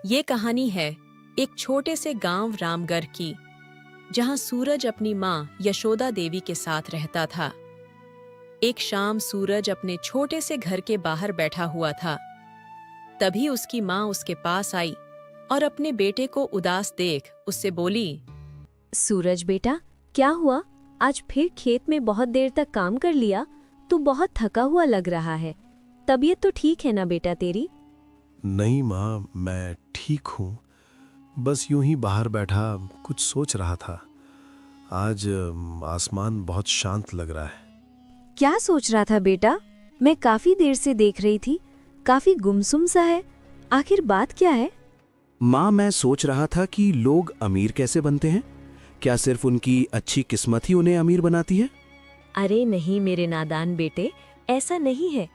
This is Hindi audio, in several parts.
ये कहानी है एक छोटे से गांव रामगढ़ की, जहां सूरज अपनी माँ यशोदा देवी के साथ रहता था। एक शाम सूरज अपने छोटे से घर के बाहर बैठा हुआ था। तभी उसकी माँ उसके पास आई और अपने बेटे को उदास देख उससे बोली, सूरज बेटा, क्या हुआ? आज फिर खेत में बहुत देर तक काम कर लिया? तू बहुत थका हुआ लग रहा है। तबीयत तो ठीक है ना बेटा तेरी? नहीं माँ, मैं ठीक हूँ। बस यूं ही बाहर बैठा कुछ सोच रहा था। आज आसमान बहुत शांत लग रहा है। क्या सोच रहा था बेटा? मैं काफी देर से देख रही थी, काफी गुमसुम सा है। आखिर बात क्या है? माँ, मैं सोच रहा था कि लोग अमीर कैसे बनते हैं। क्या सिर्फ उनकी अच्छी किस्मत ही उन्हें अमीर बनाती है? अरे नहीं मेरे नादान बेटे, ऐसा नहीं है।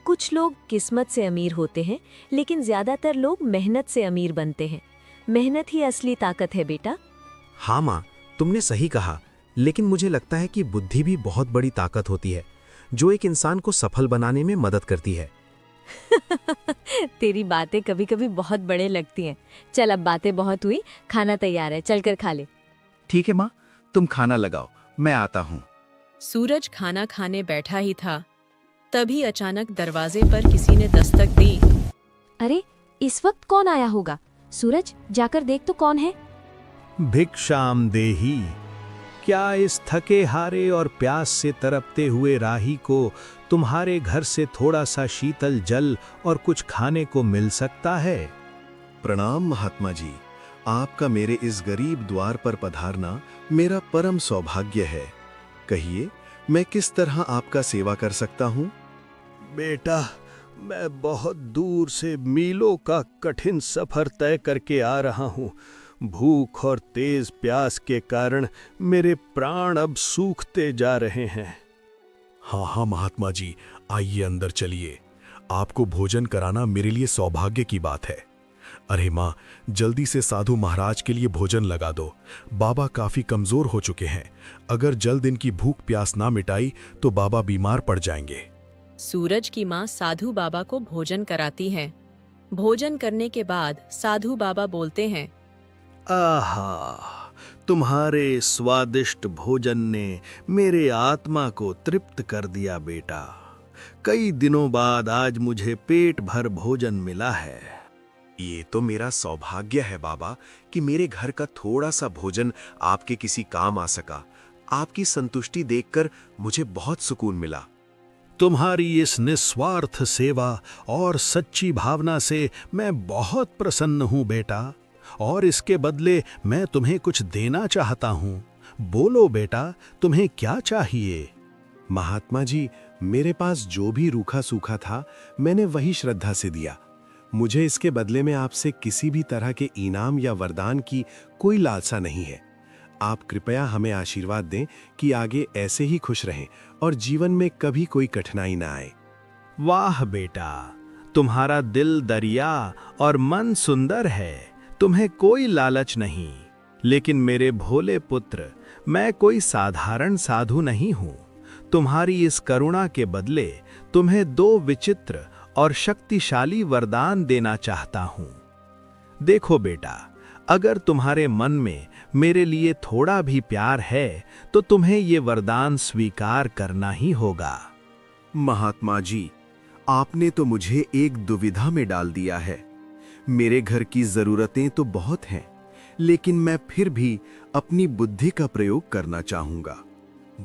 कुछ लोग किस्मत से अमीर होते हैं, लेकिन ज्यादातर लोग मेहनत से अमीर बनते हैं। मेहनत ही असली ताकत है बेटा। हाँ माँ, तुमने सही कहा, लेकिन मुझे लगता है कि बुद्धि भी बहुत बड़ी ताकत होती है, जो एक इंसान को सफल बनाने में मदद करती है। तेरी बातें कभी कभी बहुत बड़े लगती हैं। चल अब बातें बहुत हुई, खाना तैयार है, चलकर खा ले। ठीक है माँ, तुम खाना लगाओ, मैं आता हूँ। सूरज खाना खाने बैठा ही था। तभी अचानक दरवाजे पर किसी ने दस्तक दी। अरे इस वक्त कौन आया होगा? सूरज, जाकर देख तो कौन है। भिक्षाम देही, क्या इस थके हारे और प्यास से तड़पते हुए राही को तुम्हारे घर से थोड़ा सा शीतल जल और कुछ खाने को मिल सकता है? प्रणाम महात्मा जी, आपका मेरे इस गरीब द्वार पर पधारना मेरा परम सौभाग्य है। कहिए, मैं किस तरह आपका सेवा कर सकता हूँ? बेटा, मैं बहुत दूर से मीलों का कठिन सफर तय करके आ रहा हूँ। भूख और तेज प्यास के कारण मेरे प्राण अब सूखते जा रहे हैं। हाँ हाँ महात्मा जी, आइए अंदर चलिए। आपको भोजन कराना मेरे लिए सौभाग्य की बात है। अरे माँ, जल्दी से साधु महाराज के लिए भोजन लगा दो। बाबा काफी कमजोर हो चुके हैं। अगर जल्द इनकी भूख प्यास ना मिटाई तो बाबा बीमार पड़ जाएंगे। सूरज की माँ साधु बाबा को भोजन कराती है। भोजन करने के बाद साधु बाबा बोलते हैं, आहा, तुम्हारे स्वादिष्ट भोजन ने मेरे आत्मा को तृप्त कर दिया बेटा। कई दिनों बाद आज मुझे पेट भर भोजन मिला है। ये तो मेरा सौभाग्य है बाबा कि मेरे घर का थोड़ा सा भोजन आपके किसी काम आ सका। आपकी संतुष्टि देखकर मुझे बहुत सुकून मिला। तुम्हारी इस निस्वार्थ सेवा और सच्ची भावना से मैं बहुत प्रसन्न हूँ बेटा, और इसके बदले मैं तुम्हें कुछ देना चाहता हूँ। बोलो बेटा, तुम्हें क्या चाहिए? महात्मा जी, मेरे पास जो भी रूखा सूखा था मैंने वही श्रद्धा से दिया। मुझे इसके बदले में आपसे किसी भी तरह के इनाम या वरदान की कोई लालसा नहीं है। आप कृपया हमें आशीर्वाद दें कि आगे ऐसे ही खुश रहें और जीवन में कभी कोई कठिनाई ना आए। वाह बेटा, तुम्हारा दिल दरिया और मन सुंदर है। तुम्हें कोई लालच नहीं। लेकिन मेरे भोले पुत्र, मैं कोई साधारण साधु नहीं हूँ। तुम्हारी इस करुणा के बदले तुम्हें 2 विचित्र और शक्तिशाली वरदान देना चाहता हूँ। देखो बेटा, अगर तुम्हारे मन में मेरे लिए थोड़ा भी प्यार है तो तुम्हें ये वरदान स्वीकार करना ही होगा। महात्मा जी, आपने तो मुझे एक दुविधा में डाल दिया है। मेरे घर की जरूरतें तो बहुत हैं, लेकिन मैं फिर भी अपनी बुद्धि का प्रयोग करना चाहूंगा।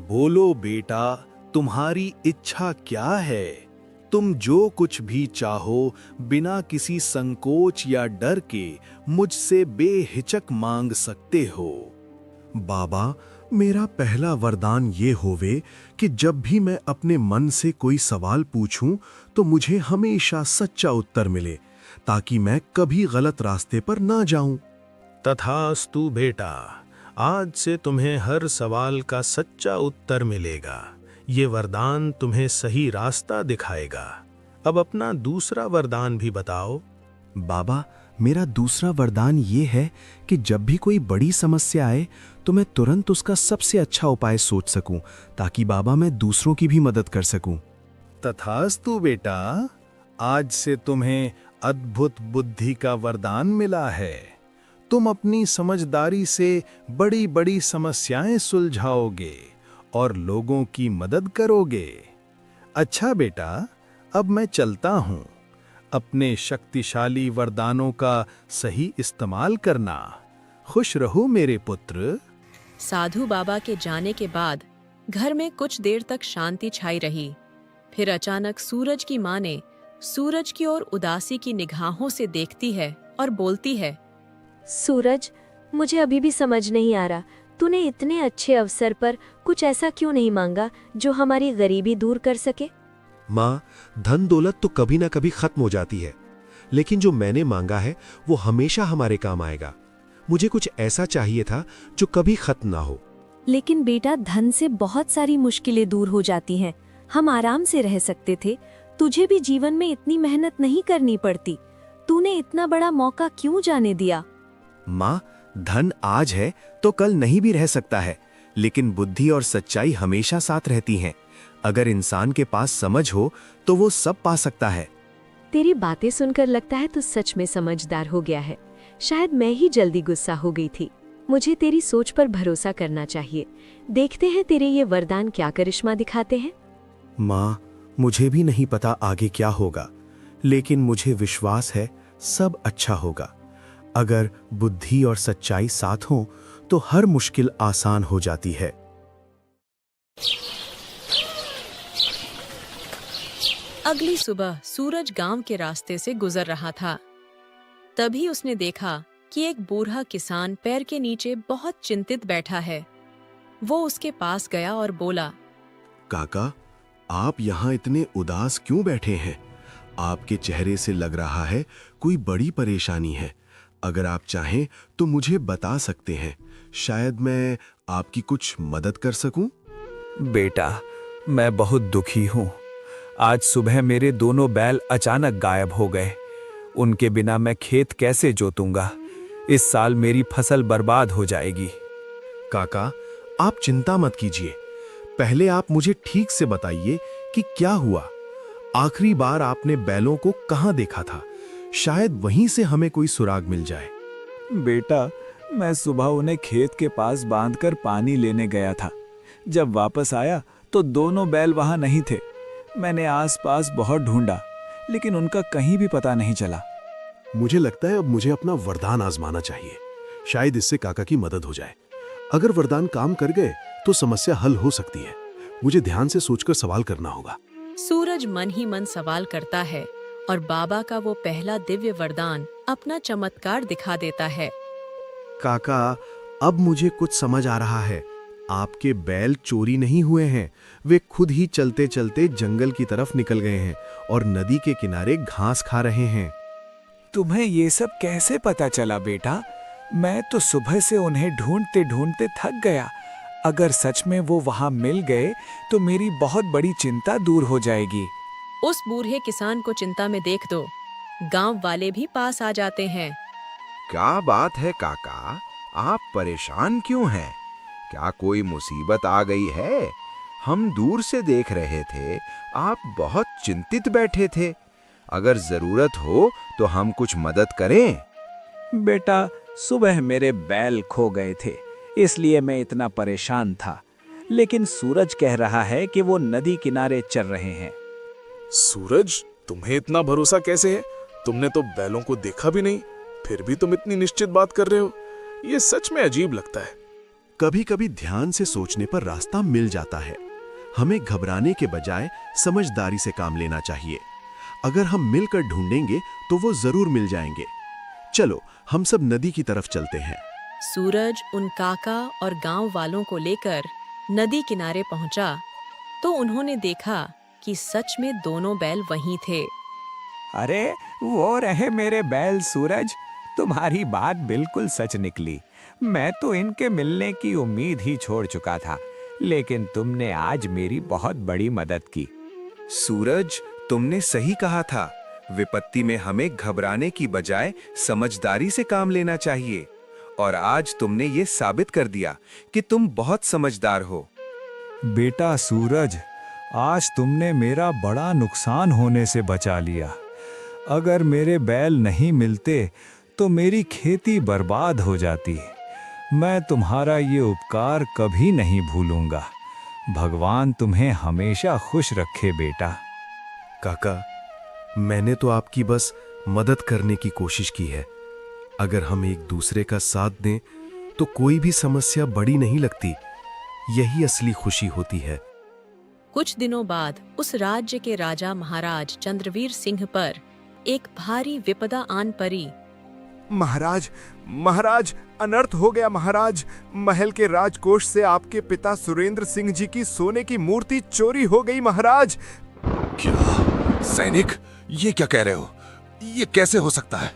बोलो बेटा, तुम्हारी इच्छा क्या है? तुम जो कुछ भी चाहो बिना किसी संकोच या डर के मुझसे बेहिचक मांग सकते हो। बाबा, मेरा पहला वरदान ये होवे कि जब भी मैं अपने मन से कोई सवाल पूछूं तो मुझे हमेशा सच्चा उत्तर मिले, ताकि मैं कभी गलत रास्ते पर ना जाऊं। तथास्तु बेटा, आज से तुम्हें हर सवाल का सच्चा उत्तर मिलेगा। ये वरदान तुम्हें सही रास्ता दिखाएगा। अब अपना दूसरा वरदान भी बताओ। बाबा, मेरा दूसरा वरदान ये है कि जब भी कोई बड़ी समस्या आए तो मैं तुरंत उसका सबसे अच्छा उपाय सोच सकूं, ताकि बाबा मैं दूसरों की भी मदद कर सकूं। तथास्तु बेटा, आज से तुम्हें अद्भुत बुद्धि का वरदान मिला है। तुम अपनी समझदारी से बड़ी बड़ी समस्याएं सुलझाओगे और लोगों की मदद करोगे। अच्छा बेटा, अब मैं चलता हूँ। अपने शक्तिशाली वरदानों का सही इस्तेमाल करना। खुश रहो मेरे पुत्र। साधु बाबा के जाने के बाद घर में कुछ देर तक शांति छाई रही। फिर अचानक सूरज की माँ ने सूरज की ओर उदासी की निगाहों से देखती है और बोलती है, सूरज, मुझे अभी भी समझ नहीं आ रहा, तूने इतने अच्छे अवसर पर कुछ ऐसा क्यों नहीं मांगा जो हमारी गरीबी दूर कर सके? माँ, धन दौलत तो कभी ना कभी खत्म हो जाती है, लेकिन जो मैंने मांगा है वो हमेशा हमारे काम आएगा। मुझे कुछ ऐसा चाहिए था जो कभी खत्म ना हो। लेकिन बेटा, धन से बहुत सारी मुश्किलें दूर हो जाती हैं। हम आराम से रह सकते थे। तुझे भी जीवन में इतनी मेहनत नहीं करनी पड़ती। तूने इतना बड़ा मौका क्यों जाने दिया? माँ, धन आज है तो कल नहीं भी रह सकता है, लेकिन बुद्धि और सच्चाई हमेशा साथ रहती हैं। अगर इंसान के पास समझ हो तो वो सब पा सकता है। तेरी बातें सुनकर लगता है तू सच में समझदार हो गया है। शायद मैं ही जल्दी गुस्सा हो गई थी। मुझे तेरी सोच पर भरोसा करना चाहिए। देखते हैं तेरे ये वरदान क्या करिश्मा दिखाते हैं। माँ, मुझे भी नहीं पता आगे क्या होगा, लेकिन मुझे विश्वास है सब अच्छा होगा। अगर बुद्धि और सच्चाई साथ हों तो हर मुश्किल आसान हो जाती है। अगली सुबह सूरज गांव के रास्ते से गुजर रहा था। तभी उसने देखा कि एक बूढ़ा किसान पैर के नीचे बहुत चिंतित बैठा है। वो उसके पास गया और बोला, काका, आप यहाँ इतने उदास क्यों बैठे हैं? आपके चेहरे से लग रहा है कोई बड़ी परेशानी है। अगर आप चाहें तो मुझे बता सकते हैं, शायद मैं आपकी कुछ मदद कर सकूं। बेटा, मैं बहुत दुखी हूँ। आज सुबह मेरे दोनों बैल अचानक गायब हो गए। उनके बिना मैं खेत कैसे जोतूंगा? इस साल मेरी फसल बर्बाद हो जाएगी। काका, आप चिंता मत कीजिए। पहले आप मुझे ठीक से बताइए कि क्या हुआ। आखिरी बार आपने बैलों को कहाँ देखा था? शायद वहीं से हमें कोई सुराग मिल जाए। बेटा, मैं सुबह उन्हें खेत के पास बांधकर पानी लेने गया था। जब वापस आया तो दोनों बैल वहां नहीं थे। मैंने आसपास बहुत ढूंढा, लेकिन उनका कहीं भी पता नहीं चला। मुझे लगता है अब मुझे अपना वरदान आजमाना चाहिए। शायद इससे काका की मदद हो जाए। अगर वरदान काम कर गए तो समस्या हल हो सकती है। मुझे ध्यान से सोचकर सवाल करना होगा। सूरज मन ही मन सवाल करता है और बाबा का वो पहला दिव्य वरदान अपना चमत्कार दिखा देता है। काका, अब मुझे कुछ समझ आ रहा है। आपके बैल चोरी नहीं हुए हैं। वे खुद ही चलते चलते जंगल की तरफ निकल गए हैं और नदी के किनारे घास खा रहे हैं। तुम्हें ये सब कैसे पता चला बेटा? मैं तो सुबह से उन्हें ढूंढते ढूंढते थक गया। अगर सच में वो वहां मिल गए तो मेरी बहुत बड़ी चिंता दूर हो जाएगी। उस बूढ़े किसान को चिंता में देख दो। गांव वाले भी पास आ जाते हैं। क्या बात है काका, आप परेशान क्यों हैं? क्या कोई मुसीबत आ गई है? हम दूर से देख रहे थे, आप बहुत चिंतित बैठे थे। अगर जरूरत हो तो हम कुछ मदद करें। बेटा, सुबह मेरे बैल खो गए थे, इसलिए मैं इतना परेशान था। लेकिन सूरज कह रहा है कि वो नदी किनारे चल रहे हैं। सूरज, तुम्हें इतना भरोसा कैसे है? तुमने तो बैलों को देखा भी नहीं, फिर भी तुम इतनी निश्चित बात कर रहे हो। ये सच में अजीब लगता है। कभी कभी ध्यान से सोचने पर रास्ता मिल जाता है। हमें घबराने के बजाय समझदारी से काम लेना चाहिए। अगर हम मिलकर ढूंढेंगे तो वो जरूर मिल जाएंगे। चलो, हम सब नदी की तरफ चलते हैं। सूरज उन काका और गांव वालों को लेकर नदी किनारे पहुंचा तो उन्होंने देखा कि सच में दोनों बैल वहीं थे। अरे, वो रहे मेरे बैल सूरज। तुम्हारी बात बिल्कुल सच निकली। मैं तो इनके मिलने की उम्मीद ही छोड़ चुका था, लेकिन तुमने आज मेरी बहुत बड़ी मदद की। सूरज, तुमने सही कहा था। विपत्ति में हमें घबराने की बजाय समझदारी से काम लेना चाहिए। और आज तुमने ये साबित कर दिया कि तुम बहुत समझदार हो। बेटा सूरज, आज तुमने मेरा बड़ा नुकसान होने से बचा लिया। अगर मेरे बैल नहीं मिलते तो मेरी खेती बर्बाद हो जाती। मैं तुम्हारा ये उपकार कभी नहीं भूलूंगा। भगवान तुम्हें हमेशा खुश रखे बेटा। काका, मैंने तो आपकी बस मदद करने की कोशिश की है। अगर हम एक दूसरे का साथ दें तो कोई भी समस्या बड़ी नहीं लगती। यही असली खुशी होती है। कुछ दिनों बाद उस राज्य के राजा महाराज चंद्रवीर सिंह पर एक भारी विपदा आन पड़ी। महाराज, महाराज, अनर्थ हो गया महाराज। महल के राजकोष से आपके पिता सुरेंद्र सिंह जी की सोने की मूर्ति चोरी हो गई महाराज। क्या सैनिक, ये क्या कह रहे हो? ये कैसे हो सकता है?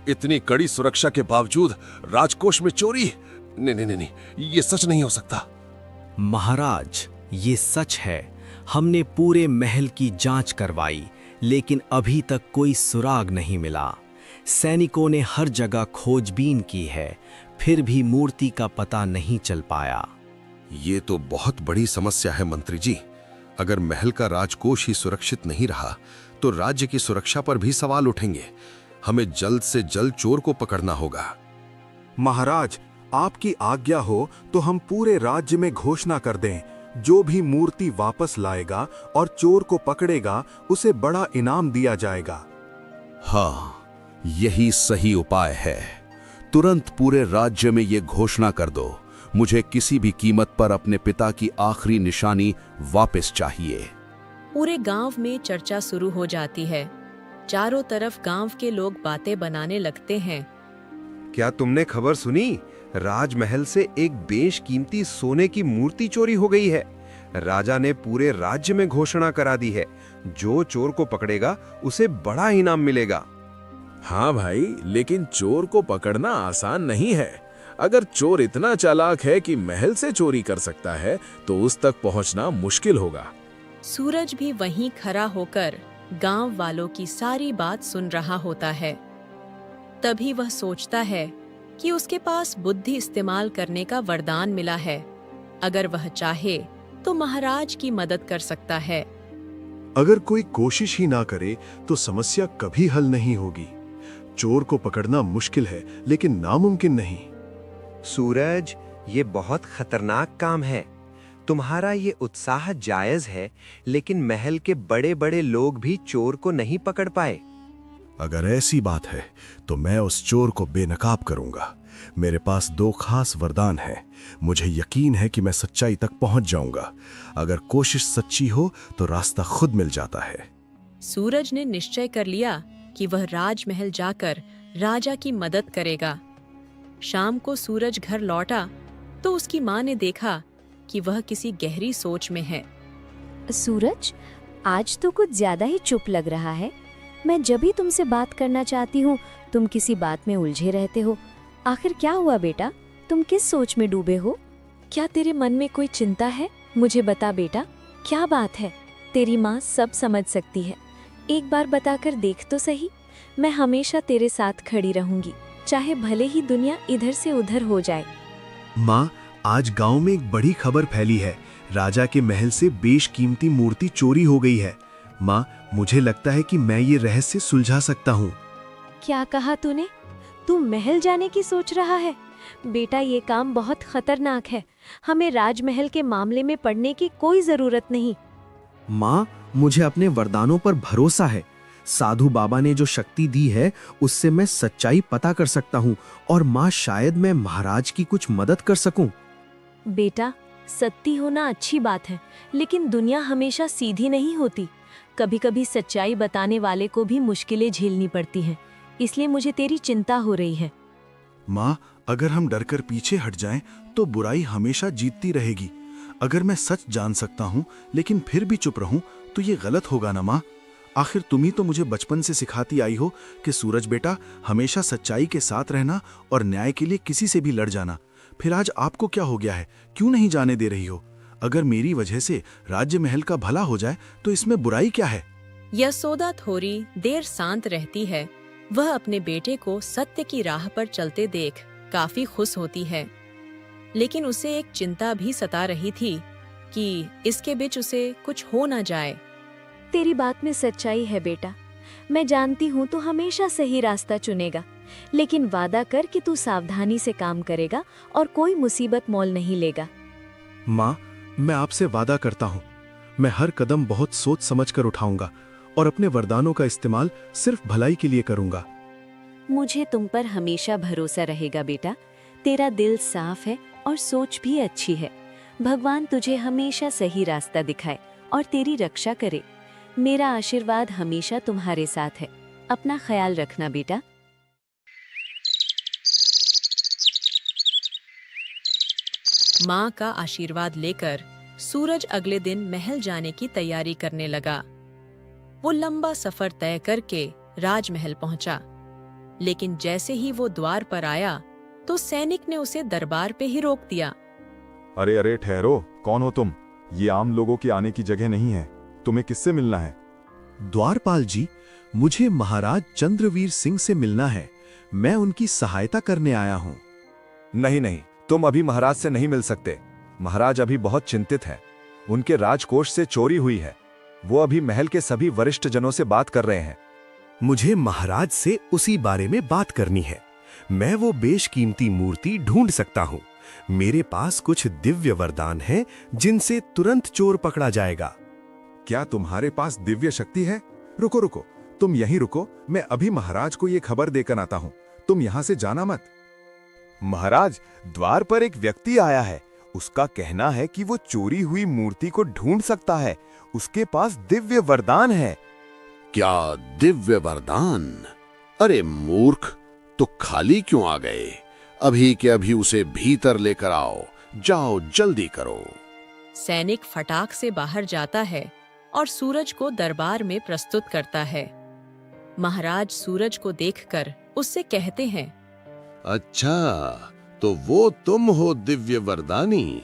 इतनी कड़ी सुरक्षा के बावजूद राजकोष में चोरी? नहीं नहीं नहीं, ये सच नहीं हो सकता। महाराज, ये सच है। हमने पूरे महल की जांच करवाई, लेकिन अभी तक कोई सुराग नहीं मिला। सैनिकों ने हर जगह खोजबीन की है, फिर भी मूर्ति का पता नहीं चल पाया। ये तो बहुत बड़ी समस्या है मंत्री जी। अगर महल का राजकोष ही सुरक्षित नहीं रहा तो राज्य की सुरक्षा पर भी सवाल उठेंगे। हमें जल्द से जल्द चोर को पकड़ना होगा। महाराज, आपकी आज्ञा हो तो हम पूरे राज्य में घोषणा कर दें, जो भी मूर्ति वापस लाएगा और चोर को पकड़ेगा उसे बड़ा इनाम दिया जाएगा। हाँ, यही सही उपाय है। तुरंत पूरे राज्य में ये घोषणा कर दो, मुझे किसी भी कीमत पर अपने पिता की आखिरी निशानी वापस चाहिए। पूरे गांव में चर्चा शुरू हो जाती है। चारों तरफ गांव के लोग बातें बनाने लगते हैं। क्या तुमने खबर सुनी? राजमहल से एक बेशकीमती सोने की मूर्ति चोरी हो गई है। राजा ने पूरे राज्य में घोषणा करा दी है, जो चोर को पकड़ेगा उसे बड़ा इनाम मिलेगा। हाँ भाई, लेकिन चोर को पकड़ना आसान नहीं है। अगर चोर इतना चालाक है कि महल से चोरी कर सकता है तो उस तक पहुंचना मुश्किल होगा। सूरज भी वहीं खड़ा होकर गांव वालों की सारी बात सुन रहा होता है। तभी वह सोचता है कि उसके पास बुद्धि इस्तेमाल करने का वरदान मिला है। अगर वह चाहे तो महाराज की मदद कर सकता है। अगर कोई कोशिश ही ना करे तो समस्या कभी हल नहीं होगी। चोर को पकड़ना मुश्किल है, लेकिन नामुमकिन नहीं। सूरज, ये बहुत खतरनाक काम है। तुम्हारा ये उत्साह जायज है, लेकिन महल के बड़े बड़े लोग भी चोर को नहीं पकड़ पाए। अगर ऐसी बात है तो मैं उस चोर को बेनकाब करूंगा। मेरे पास 2 खास वरदान हैं। मुझे यकीन है कि मैं सच्चाई तक पहुंच जाऊंगा। अगर कोशिश सच्ची हो तो रास्ता खुद मिल जाता है। सूरज ने निश्चय कर लिया कि वह राजमहल जाकर राजा की मदद करेगा। शाम को सूरज घर लौटा तो उसकी माँ ने देखा कि वह किसी गहरी सोच में है। सूरज, आज तो कुछ ज्यादा ही चुप लग रहा है। मैं जब भी तुमसे बात करना चाहती हूँ तुम किसी बात में उलझे रहते हो। आखिर क्या हुआ बेटा? तुम किस सोच में डूबे हो? क्या तेरे मन में कोई चिंता है? मुझे बता बेटा, क्या बात है? तेरी माँ सब समझ सकती है। एक बार बताकर देख तो सही। मैं हमेशा तेरे साथ खड़ी रहूंगी, चाहे भले ही दुनिया इधर से उधर हो जाए। माँ, आज गांव में एक बड़ी खबर फैली है। राजा के महल से बेशकीमती मूर्ति चोरी हो गई है। माँ, मुझे लगता है कि मैं ये रहस्य सुलझा सकता हूँ। क्या कहा तूने? तू महल जाने की सोच रहा है? बेटा, ये काम बहुत खतरनाक है। हमें राजमहल के मामले में पड़ने की कोई जरूरत नहीं। माँ, मुझे अपने वरदानों पर भरोसा है। साधु बाबा ने जो शक्ति दी है उससे मैं सच्चाई पता कर सकता हूँ, और माँ, शायद मैं महाराज की कुछ मदद कर सकूं। बेटा, सत्य होना अच्छी बात है, लेकिन दुनिया हमेशा सीधी नहीं होती। कभी कभी सच्चाई बताने वाले को भी मुश्किलें झेलनी पड़ती हैं। इसलिए मुझे तेरी चिंता हो रही है। माँ, अगर हम डरकर पीछे हट जाएं तो बुराई हमेशा जीतती रहेगी। अगर मैं सच जान सकता हूँ लेकिन फिर भी चुप रहूं तो ये गलत होगा ना माँ? आखिर तुम ही तो मुझे बचपन से सिखाती आई हो कि सूरज बेटा, हमेशा सच्चाई के साथ रहना और न्याय के लिए किसी से भी लड़ जाना। फिर आज आपको क्या हो गया है? क्यों नहीं जाने दे रही हो? अगर मेरी वजह से राज्य महल का भला हो जाए तो इसमें बुराई क्या है? यशोदा थोड़ी देर शांत रहती है। वह अपने बेटे को सत्य की राह पर चलते देख काफी खुश होती है, लेकिन उसे एक चिंता भी सता रही थी कि इसके बीच उसे कुछ हो ना जाए। तेरी बात में सच्चाई है बेटा, मैं जानती हूँ तू हमेशा सही रास्ता चुनेगा, लेकिन वादा कर कि तू सावधानी से काम करेगा और कोई मुसीबत मोल नहीं लेगा। माँ, मैं आपसे वादा करता हूँ, मैं हर कदम बहुत सोच समझ कर उठाऊंगा और अपने वरदानों का इस्तेमाल सिर्फ भलाई के लिए करूंगा। मुझे तुम पर हमेशा भरोसा रहेगा बेटा। तेरा दिल साफ है और सोच भी अच्छी है। भगवान तुझे हमेशा सही रास्ता दिखाए और तेरी रक्षा करे। मेरा आशीर्वाद हमेशा तुम्हारे साथ है। अपना ख्याल रखना बेटा। माँ का आशीर्वाद लेकर सूरज अगले दिन महल जाने की तैयारी करने लगा। वो लंबा सफर तय करके राजमहल पहुंचा, लेकिन जैसे ही वो द्वार पर आया तो सैनिक ने उसे दरबार पे ही रोक दिया। अरे अरे ठहरो, कौन हो तुम? ये आम लोगों के आने की जगह नहीं है। तुम्हें किससे मिलना है? द्वारपाल जी, मुझे महाराज चंद्रवीर सिंह से मिलना है। मैं उनकी सहायता करने आया हूँ। नहीं नहीं, तुम अभी महाराज से नहीं मिल सकते। महाराज अभी बहुत चिंतित हैं। उनके राजकोष से चोरी हुई है। वो अभी महल के सभी वरिष्ठ जनों से बात कर रहे हैं। मुझे महाराज से उसी बारे में बात करनी है। मैं वो बेशकीमती मूर्ति ढूंढ सकता हूँ। मेरे पास कुछ दिव्य वरदान हैं जिनसे तुरंत चोर पकड़ा जाएगा। क्या तुम्हारे पास दिव्य शक्ति है? रुको रुको, तुम यहीं रुको, मैं अभी महाराज को ये खबर देकर आता हूँ। तुम यहाँ से जाना मत। महाराज, द्वार पर एक व्यक्ति आया है। उसका कहना है कि वो चोरी हुई मूर्ति को ढूंढ सकता है। उसके पास दिव्य वरदान है। क्या दिव्य वरदान? अरे मूर्ख, तो खाली क्यों आ गए? अभी के अभी उसे भीतर लेकर आओ। जाओ, जल्दी करो। सैनिक फटाक से बाहर जाता है और सूरज को दरबार में प्रस्तुत करता है। महाराज सूरज को देखकर उससे कहते हैं, अच्छा, तो वो तुम हो दिव्य वरदानी।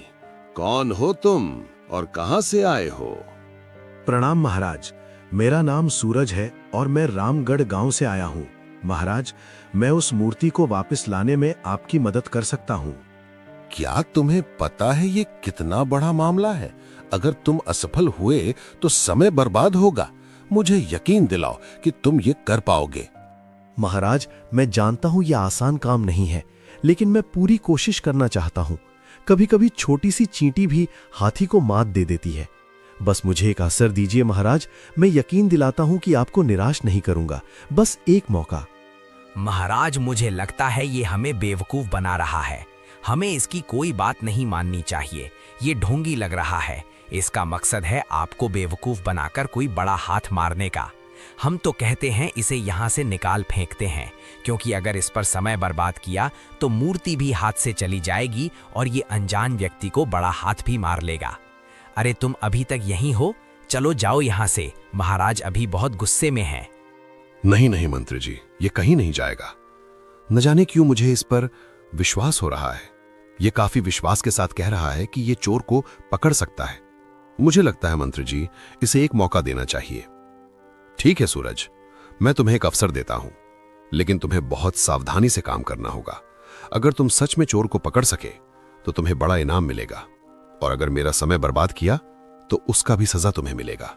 कौन हो तुम और कहां से आए हो? प्रणाम महाराज, मेरा नाम सूरज है और मैं रामगढ़ गांव से आया हूँ। महाराज, मैं उस मूर्ति को वापस लाने में आपकी मदद कर सकता हूँ। क्या तुम्हें पता है ये कितना बड़ा मामला है? अगर तुम असफल हुए तो समय बर्बाद होगा। मुझे यकीन दिलाओ कि तुम ये कर पाओगे। महाराज, मैं जानता हूँ यह आसान काम नहीं है, लेकिन मैं पूरी कोशिश करना चाहता हूँ। कभी कभी छोटी सी चींटी भी हाथी को मात दे देती है। बस मुझे एक अवसर दीजिए महाराज, मैं यकीन दिलाता हूँ कि आपको निराश नहीं करूंगा। बस एक मौका। महाराज, मुझे लगता है ये हमें बेवकूफ बना रहा है। हमें इसकी कोई बात नहीं माननी चाहिए। ये ढोंगी लग रहा है। इसका मकसद है आपको बेवकूफ बनाकर कोई बड़ा हाथ मारने का। हम तो कहते हैं इसे यहाँ से निकाल फेंकते हैं, क्योंकि अगर इस पर समय बर्बाद किया तो मूर्ति भी हाथ से चली जाएगी और ये अनजान व्यक्ति को बड़ा हाथ भी मार लेगा। अरे तुम अभी तक यहीं हो? चलो जाओ यहाँ से। महाराज अभी बहुत गुस्से में हैं। नहीं नहीं मंत्री जी, ये कहीं नहीं जाएगा। न जाने क्यों मुझे इस पर विश्वास हो रहा है। ये काफी विश्वास के साथ कह रहा है कि ये चोर को पकड़ सकता है। मुझे लगता है मंत्री जी, इसे एक मौका देना चाहिए। ठीक है सूरज, मैं तुम्हें एक अवसर देता हूं, लेकिन तुम्हें बहुत सावधानी से काम करना होगा। अगर तुम सच में चोर को पकड़ सके तो तुम्हें बड़ा इनाम मिलेगा, और अगर मेरा समय बर्बाद किया तो उसका भी सजा तुम्हें मिलेगा।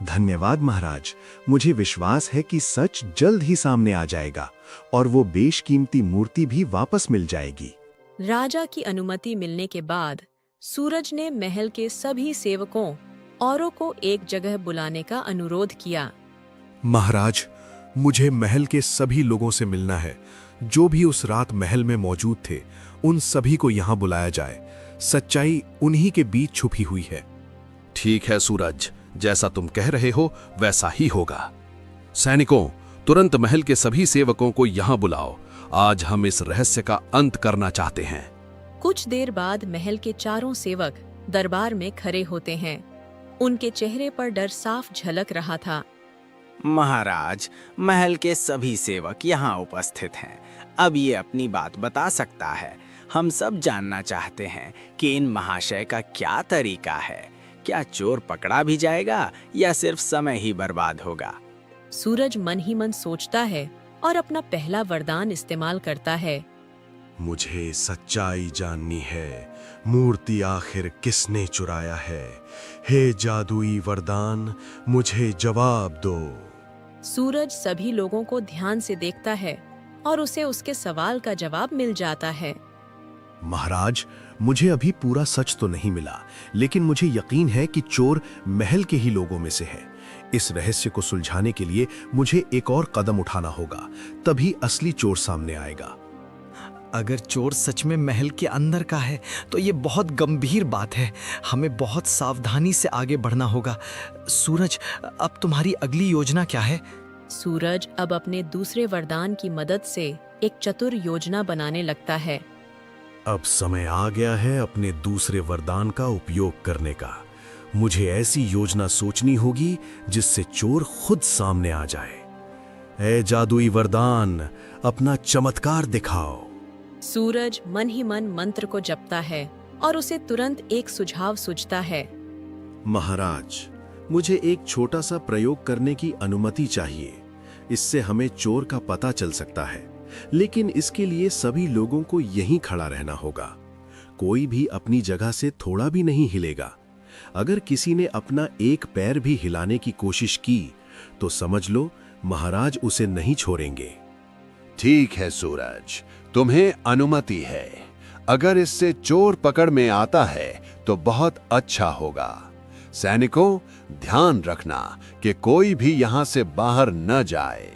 धन्यवाद महाराज, मुझे विश्वास है कि सच जल्द ही सामने आ जाएगा और वो बेशकीमती मूर्ति भी वापस मिल जाएगी। राजा की अनुमति मिलने के बाद सूरज ने महल के सभी सेवकों औरों को एक जगह बुलाने का अनुरोध किया। महाराज, मुझे महल के सभी लोगों से मिलना है। जो भी उस रात महल में मौजूद थे, उन सभी को यहाँ बुलाया जाए। सच्चाई उन्हीं के बीच छुपी हुई है। ठीक है सूरज, जैसा तुम कह रहे हो वैसा ही होगा। सैनिकों, तुरंत महल के सभी सेवकों को यहाँ बुलाओ। आज हम इस रहस्य का अंत करना चाहते हैं। कुछ देर बाद महल के चारों सेवक दरबार में खड़े होते हैं। उनके चेहरे पर डर साफ झलक रहा था। महाराज, महल के सभी सेवक यहाँ उपस्थित हैं। अब ये अपनी बात बता सकता है। हम सब जानना चाहते हैं कि इन महाशय का क्या तरीका है। क्या चोर पकड़ा भी जाएगा या सिर्फ समय ही बर्बाद होगा? सूरज मन ही मन सोचता है और अपना पहला वरदान इस्तेमाल करता है। मुझे सच्चाई जाननी है। मूर्ति आखिर किसने चुराया है? हे जादुई वरदान, मुझे जवाब दो। सूरज सभी लोगों को ध्यान से देखता है और उसे उसके सवाल का जवाब मिल जाता है। महाराज, मुझे अभी पूरा सच तो नहीं मिला, लेकिन मुझे यकीन है कि चोर महल के ही लोगों में से है। इस रहस्य को सुलझाने के लिए मुझे एक और कदम उठाना होगा, तभी असली चोर सामने आएगा। अगर चोर सच में महल के अंदर का है तो ये बहुत गंभीर बात है। हमें बहुत सावधानी से आगे बढ़ना होगा। सूरज, अब तुम्हारी अगली योजना क्या है? सूरज अब अपने दूसरे वरदान की मदद से एक चतुर योजना बनाने लगता है। अब समय आ गया है अपने दूसरे वरदान का उपयोग करने का। मुझे ऐसी योजना सोचनी होगी जिससे चोर खुद सामने आ जाए। ऐ जादुई वरदान, अपना चमत्कार दिखाओ। सूरज मन ही मन मंत्र को जपता है और उसे तुरंत एक सुझाव सूझता है। महाराज, मुझे एक छोटा सा प्रयोग करने की अनुमति चाहिए। इससे हमें चोर का पता चल सकता है, लेकिन इसके लिए सभी लोगों को यहीं खड़ा रहना होगा। कोई भी अपनी जगह से थोड़ा भी नहीं हिलेगा। अगर किसी ने अपना एक पैर भी हिलाने की कोशिश की तो समझ लो महाराज उसे नहीं छोड़ेंगे। ठीक है सूरज, तुम्हें अनुमति है। अगर इससे चोर पकड़ में आता है तो बहुत अच्छा होगा। सैनिकों, ध्यान रखना कि कोई भी यहां से बाहर न जाए।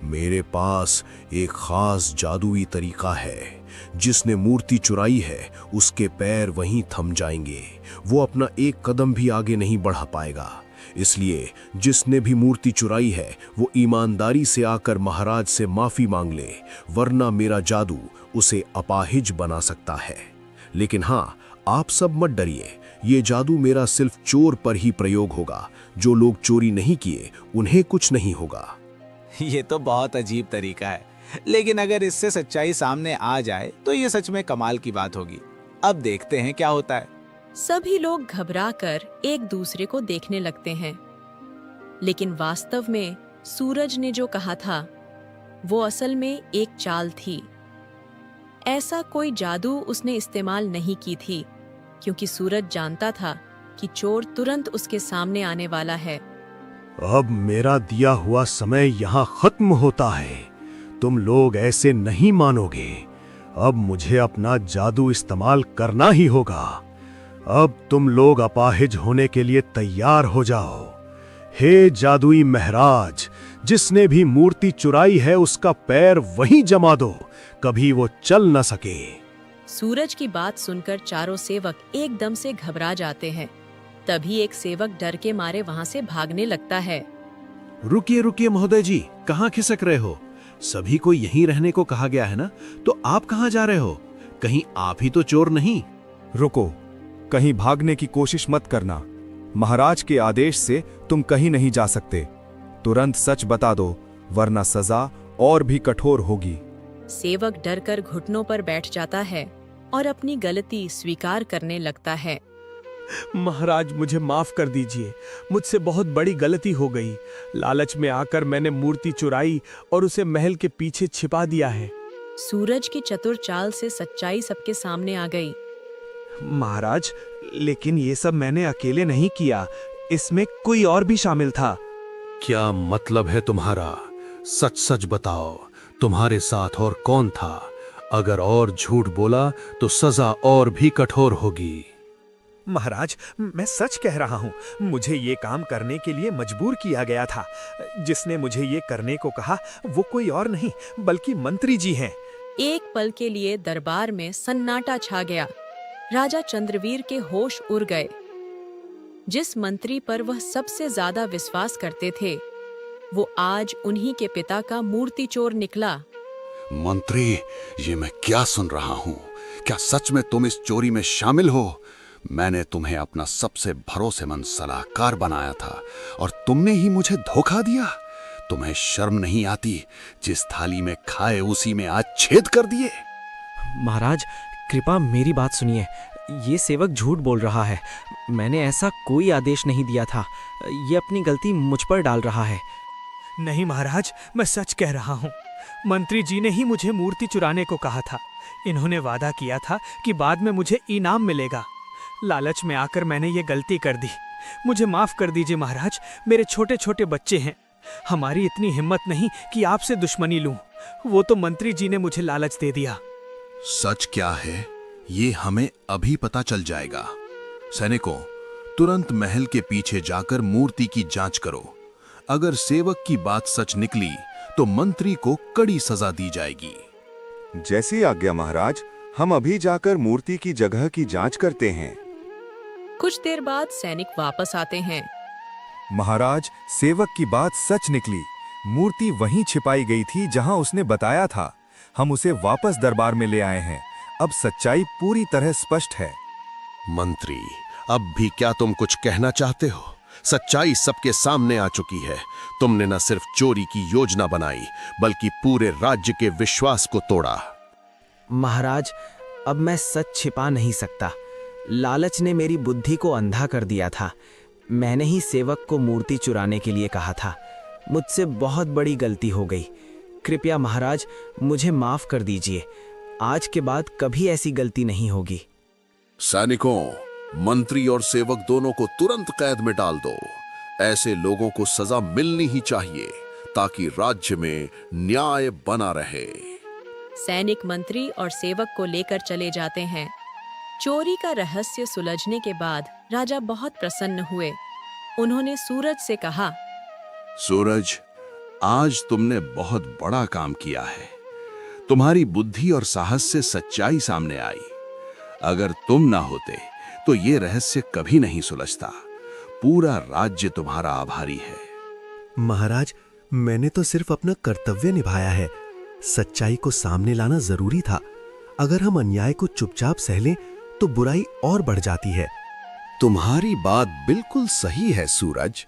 मेरे पास एक खास जादुई तरीका है। जिसने मूर्ति चुराई है उसके पैर वहीं थम जाएंगे। वो अपना एक कदम भी आगे नहीं बढ़ा पाएगा। इसलिए जिसने भी मूर्ति चुराई है वो ईमानदारी से आकर महाराज से माफी मांग ले, वरना मेरा जादू उसे अपाहिज बना सकता है। लेकिन हाँ, आप सब मत डरिए, ये जादू मेरा सिर्फ चोर पर ही प्रयोग होगा। जो लोग चोरी नहीं किए उन्हें कुछ नहीं होगा। ये तो बहुत अजीब तरीका है, लेकिन अगर इससे सच्चाई सामने आ जाए तो ये सच में कमाल की बात होगी। अब देखते हैं क्या होता है। सभी लोग घबराकर एक दूसरे को देखने लगते हैं, लेकिन वास्तव में सूरज ने जो कहा था वो असल में एक चाल थी। ऐसा कोई जादू उसने इस्तेमाल नहीं की थी, क्योंकि सूरज जानता था कि चोर तुरंत उसके सामने आने वाला है। अब मेरा दिया हुआ समय यहाँ खत्म होता है। तुम लोग ऐसे नहीं मानोगे। अब मुझे अपना जादू इस्तेमाल करना ही होगा। अब तुम लोग अपाहिज होने के लिए तैयार हो जाओ। हे जादुई महाराज, जिसने भी मूर्ति चुराई है उसका पैर वहीं जमा दो, कभी वो चल न सके। सूरज की बात सुनकर चारों सेवक एकदम से घबरा जाते हैं। तभी एक सेवक डर के मारे वहां से भागने लगता है। रुकिए रुकिए महोदय जी, कहाँ खिसक रहे हो? सभी को यहीं रहने को कहा गया है ना, तो आप कहाँ जा रहे हो? कहीं आप ही तो चोर नहीं? रुको, कहीं भागने की कोशिश मत करना। महाराज के आदेश से तुम कहीं नहीं जा सकते। तुरंत सच बता दो, वरना सजा और भी कठोर होगी। सेवक डरकर घुटनों पर बैठ जाता है और अपनी गलती स्वीकार करने लगता है। महाराज, मुझे माफ कर दीजिए। मुझसे बहुत बड़ी गलती हो गई। लालच में आकर मैंने मूर्ति चुराई और उसे महल के पीछे छिपा दिया है। सूरज की चतुर चाल से सच्चाई सबके सामने आ गई। महाराज, लेकिन ये सब मैंने अकेले नहीं किया, इसमें कोई और भी शामिल था। क्या मतलब है तुम्हारा? सच सच बताओ, तुम्हारे साथ और कौन था? अगर और झूठ बोला तो सजा और भी कठोर होगी। महाराज, मैं सच कह रहा हूँ। मुझे ये काम करने के लिए मजबूर किया गया था। जिसने मुझे ये करने को कहा वो कोई और नहीं बल्कि मंत्री जी हैं। एक पल के लिए दरबार में सन्नाटा छा गया। राजा चंद्रवीर के होश उड़ गए। जिस मंत्री पर वह सबसे ज्यादा विश्वास करते थे, वो आज उन्हीं के पिता का मूर्ति चोर निकला। मंत्री, ये मैं क्या सुन रहा हूँ? क्या सच में तुम इस चोरी में शामिल हो? मैंने तुम्हें अपना सबसे भरोसेमंद सलाहकार बनाया था और तुमने ही मुझे धोखा दिया। तुम्हें शर्म नहीं आती? जिस थाली में खाए उसी में आज छेद कर दिए। महाराज, कृपा मेरी बात सुनिए। ये सेवक झूठ बोल रहा है। मैंने ऐसा कोई आदेश नहीं दिया था। ये अपनी गलती मुझ पर डाल रहा है। नहीं महाराज, मैं सच कह रहा हूँ। मंत्री जी ने ही मुझे मूर्ति चुराने को कहा था। इन्होंने वादा किया था कि बाद में मुझे इनाम मिलेगा। लालच में आकर मैंने ये गलती कर दी। मुझे माफ कर दीजिए महाराज। मेरे छोटे छोटे बच्चे हैं। हमारी इतनी हिम्मत नहीं कि आपसे दुश्मनी लूं। वो तो मंत्री जी ने मुझे लालच दे दिया। सच क्या है ये हमें अभी पता चल जाएगा। सैनिकों, तुरंत महल के पीछे जाकर मूर्ति की जांच करो। अगर सेवक की बात सच निकली तो मंत्री को कड़ी सजा दी जाएगी। जैसी आज्ञा महाराज, हम अभी जाकर मूर्ति की जगह की जांच करते हैं। कुछ देर बाद सैनिक वापस आते हैं। महाराज, सेवक की बात सच निकली। मूर्ति वहीं छिपाई गई थी जहां उसने बताया था। हम उसे वापस दरबार में ले आए हैं। अब सच्चाई पूरी तरह स्पष्ट है। मंत्री, अब भी क्या तुम कुछ कहना चाहते हो? सच्चाई सबके सामने आ चुकी है। तुमने न सिर्फ चोरी की योजना बनाई बल्कि पूरे राज्य के विश्वास को तोड़ा। महाराज, अब मैं सच छिपा नहीं सकता। लालच ने मेरी बुद्धि को अंधा कर दिया था। मैंने ही सेवक को मूर्ति चुराने के लिए कहा था। मुझसे बहुत बड़ी गलती हो गई। कृपया महाराज, मुझे माफ कर दीजिए। आज के बाद कभी ऐसी गलती नहीं होगी। सैनिकों, मंत्री और सेवक दोनों को तुरंत कैद में डाल दो। ऐसे लोगों को सजा मिलनी ही चाहिए ताकि राज्य में न्याय बना रहे। सैनिक मंत्री और सेवक को लेकर चले जाते हैं। चोरी का रहस्य सुलझने के बाद राजा बहुत प्रसन्न हुए। उन्होंने सूरज से कहा, सूरज, आज तुमने बहुत बड़ा काम किया है। तुम्हारी बुद्धि और साहस से सच्चाई सामने आई। अगर तुम ना होते तो ये रहस्य कभी नहीं सुलझता। पूरा राज्य तुम्हारा आभारी है। महाराज, मैंने तो सिर्फ अपना कर्तव्य निभाया है। सच्चाई को सामने लाना जरूरी था। अगर हम अन्याय को चुपचाप सह लें तो बुराई और बढ़ जाती है। तुम्हारी बात बिल्कुल सही है सूरज।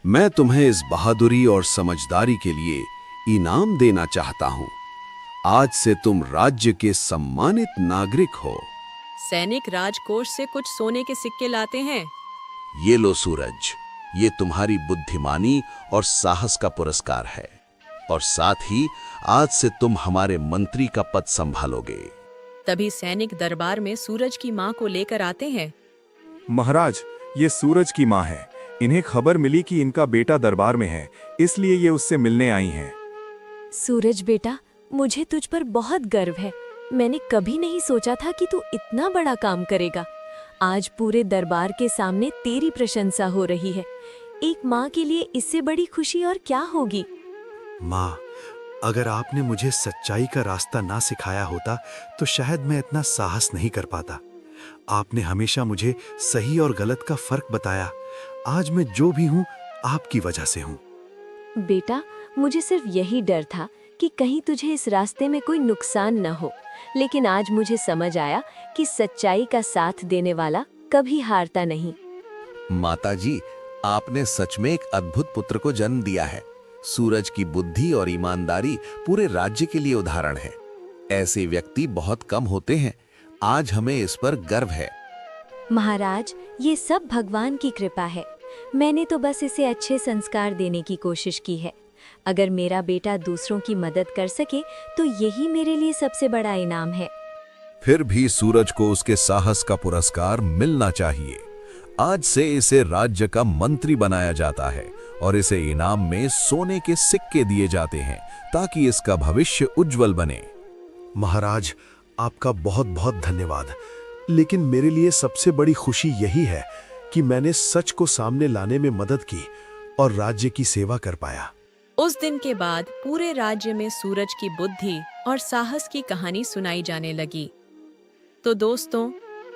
मैं तुम्हें इस बहादुरी और समझदारी के लिए इनाम देना चाहता हूं। आज से तुम राज्य के सम्मानित नागरिक हो। सैनिक राजकोष से कुछ सोने के सिक्के लाते हैं। ये लो सूरज, ये तुम्हारी बुद्धिमानी और साहस का पुरस्कार है। और साथ ही आज से तुम हमारे मंत्री का पद संभालोगे। तभी सैनिक दरबार में सूरज की मां को लेकर आते हैं। महाराज, ये सूरज की मां है। इन्हें खबर मिली कि इनका बेटा दरबार में है, इसलिए ये उससे मिलने आई हैं। सूरज बेटा, मुझे तुझ पर बहुत गर्व है। मैंने कभी नहीं सोचा था कि तू इतना बड़ा काम करेगा। आज पूरे दरबार के सामने तेरी प्रशंसा हो रही है। एक माँ के लिए इससे बड़ी खुशी और क्या होगी। माँ, अगर आपने मुझे सच्चाई का रास्ता ना सिखाया होता तो शायद मैं इतना साहस नहीं कर पाता। आपने हमेशा मुझे सही और गलत का फर्क बताया। आज मैं जो भी हूँ आपकी वजह से हूँ। बेटा, मुझे सिर्फ यही डर था कि कहीं तुझे इस रास्ते में कोई नुकसान न हो, लेकिन आज मुझे समझ आया कि सच्चाई का साथ देने वाला कभी हारता नहीं। माताजी, आपने सच में एक अद्भुत पुत्र को जन्म दिया है। सूरज की बुद्धि और ईमानदारी पूरे राज्य के लिए उदाहरण है। ऐसे व्यक्ति बहुत कम होते हैं। आज हमें इस पर गर्व है। महाराज, ये सब भगवान की कृपा है। मैंने तो बस इसे अच्छे संस्कार देने की कोशिश की है। अगर मेरा बेटा दूसरों की मदद कर सके तो यही मेरे लिए सबसे बड़ा इनाम है। फिर भी सूरज को उसके साहस का पुरस्कार मिलना चाहिए। आज से इसे राज्य का मंत्री बनाया जाता है और इसे इनाम में सोने के सिक्के दिए जाते हैं ताकि इसका भविष्य उज्जवल बने। महाराज, आपका बहुत बहुत धन्यवाद। लेकिन मेरे लिए सबसे बड़ी खुशी यही है कि मैंने सच को सामने लाने में मदद की और राज्य की सेवा कर पाया। उस दिन के बाद पूरे राज्य में सूरज की बुद्धि और साहस की कहानी सुनाई जाने लगी। तो दोस्तों,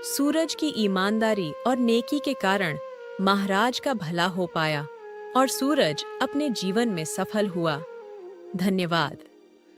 सूरज की ईमानदारी और नेकी के कारण महाराज का भला हो पाया और सूरज अपने जीवन में सफल हुआ। धन्यवाद।